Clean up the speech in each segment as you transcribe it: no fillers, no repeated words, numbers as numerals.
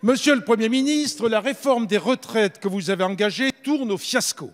Monsieur le Premier ministre, la réforme des retraites que vous avez engagée tourne au fiasco.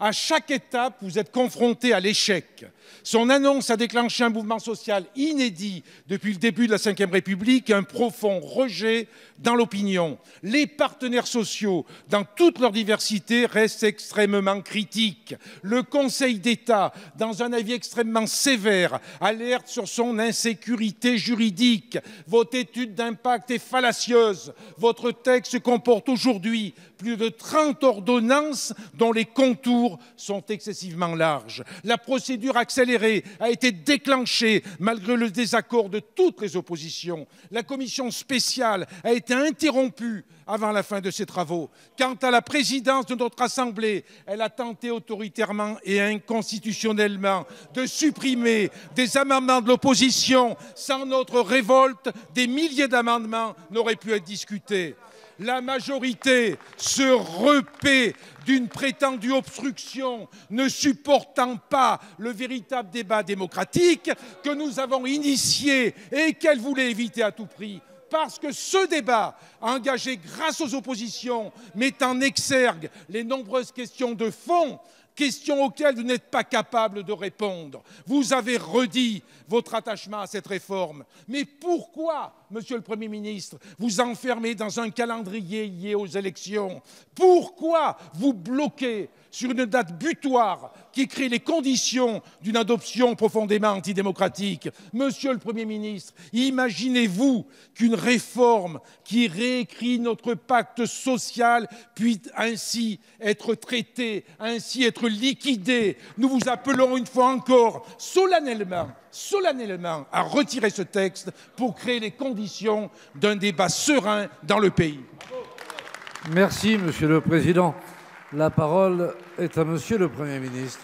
À chaque étape, vous êtes confronté à l'échec. Son annonce a déclenché un mouvement social inédit depuis le début de la Ve République, un profond rejet dans l'opinion. Les partenaires sociaux, dans toute leur diversité, restent extrêmement critiques. Le Conseil d'État, dans un avis extrêmement sévère, alerte sur son insécurité juridique. Votre étude d'impact est fallacieuse. Votre texte comporte aujourd'hui plus de 30 ordonnances dont les contours sont excessivement larges. La procédure accélérée a été déclenchée malgré le désaccord de toutes les oppositions. La commission spéciale a été interrompue avant la fin de ses travaux. Quant à la présidence de notre Assemblée, elle a tenté autoritairement et inconstitutionnellement de supprimer des amendements de l'opposition. Sans notre révolte, des milliers d'amendements n'auraient pu être discutés. La majorité se repaît d'une prétendue obstruction, ne supportant pas le véritable débat démocratique que nous avons initié et qu'elle voulait éviter à tout prix. Parce que ce débat, engagé grâce aux oppositions, met en exergue les nombreuses questions de fond, questions auxquelles vous n'êtes pas capable de répondre. Vous avez redit votre attachement à cette réforme. Mais pourquoi, Monsieur le Premier ministre, vous enfermez dans un calendrier lié aux élections? Pourquoi vous bloquez sur une date butoir qui crée les conditions d'une adoption profondément antidémocratique? Monsieur le Premier ministre, imaginez-vous qu'une réforme qui réécrit notre pacte social puisse ainsi être traitée, ainsi être liquidée? Nous vous appelons une fois encore solennellement à retirer ce texte pour créer les conditions d'un débat serein dans le pays. Merci, Monsieur le Président. La parole est à Monsieur le Premier ministre.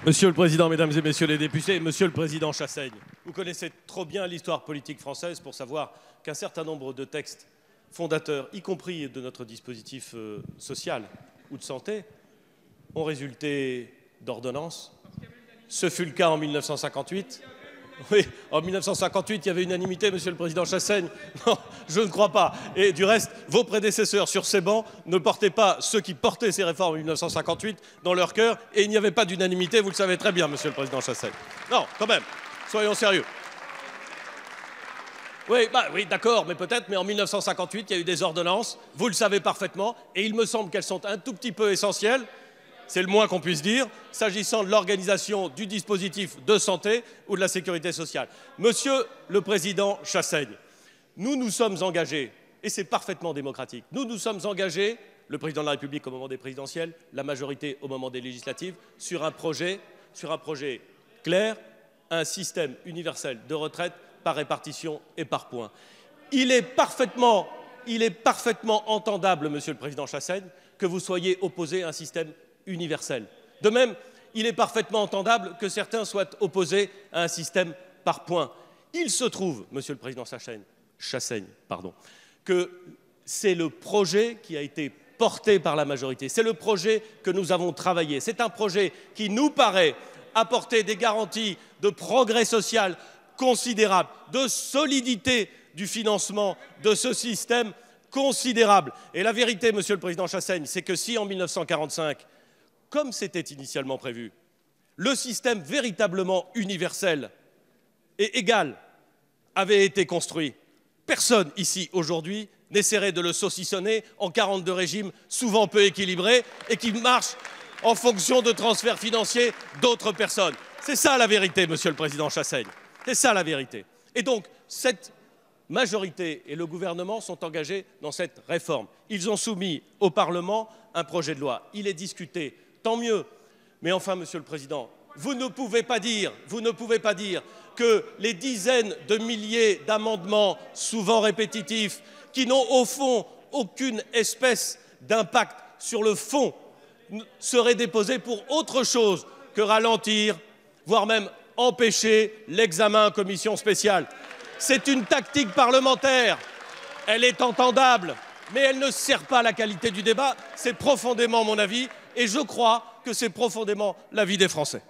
Monsieur le Président, Mesdames et Messieurs les députés, Monsieur le Président Chassaigne, vous connaissez trop bien l'histoire politique française pour savoir qu'un certain nombre de textes fondateurs, y compris de notre dispositif social ou de santé, ont résulté d'ordonnances. Ce fut le cas en 1958. Oui, en 1958, il y avait unanimité, Monsieur le Président Chassaigne. Non, je ne crois pas. Et du reste, vos prédécesseurs sur ces bancs ne portaient pas ceux qui portaient ces réformes en 1958 dans leur cœur, et il n'y avait pas d'unanimité, vous le savez très bien, Monsieur le Président Chassaigne. Non, quand même, soyons sérieux. Oui, d'accord, mais peut-être, mais en 1958, il y a eu des ordonnances, vous le savez parfaitement, et il me semble qu'elles sont un tout petit peu essentielles. C'est le moins qu'on puisse dire, s'agissant de l'organisation du dispositif de santé ou de la sécurité sociale. Monsieur le Président Chassaigne, nous nous sommes engagés, et c'est parfaitement démocratique, nous nous sommes engagés, le Président de la République au moment des présidentielles, la majorité au moment des législatives, sur un projet clair, un système universel de retraite par répartition et par points. Il est parfaitement entendable, Monsieur le Président Chassaigne, que vous soyez opposé à un système universel. De même, il est parfaitement entendable que certains soient opposés à un système par points. Il se trouve, Monsieur le Président Chassaigne, que c'est le projet qui a été porté par la majorité, c'est le projet que nous avons travaillé. C'est un projet qui nous paraît apporter des garanties de progrès social considérables, de solidité du financement de ce système considérable. Et la vérité, Monsieur le Président Chassaigne, c'est que si en 1945, comme c'était initialement prévu, le système véritablement universel et égal avait été construit, personne ici aujourd'hui n'essaierait de le saucissonner en 42 régimes souvent peu équilibrés et qui marchent en fonction de transferts financiers d'autres personnes. C'est ça la vérité, Monsieur le Président Chassaigne. C'est ça la vérité. Et donc, cette majorité et le gouvernement sont engagés dans cette réforme. Ils ont soumis au Parlement un projet de loi. Il est discuté. Tant mieux. Mais enfin, Monsieur le Président, vous ne pouvez pas dire que les dizaines de milliers d'amendements, souvent répétitifs, qui n'ont au fond aucune espèce d'impact sur le fond, seraient déposés pour autre chose que ralentir, voire même empêcher l'examen en commission spéciale. C'est une tactique parlementaire. Elle est entendable, mais elle ne sert pas à la qualité du débat. C'est profondément mon avis. Et je crois que c'est profondément l'avis des Français.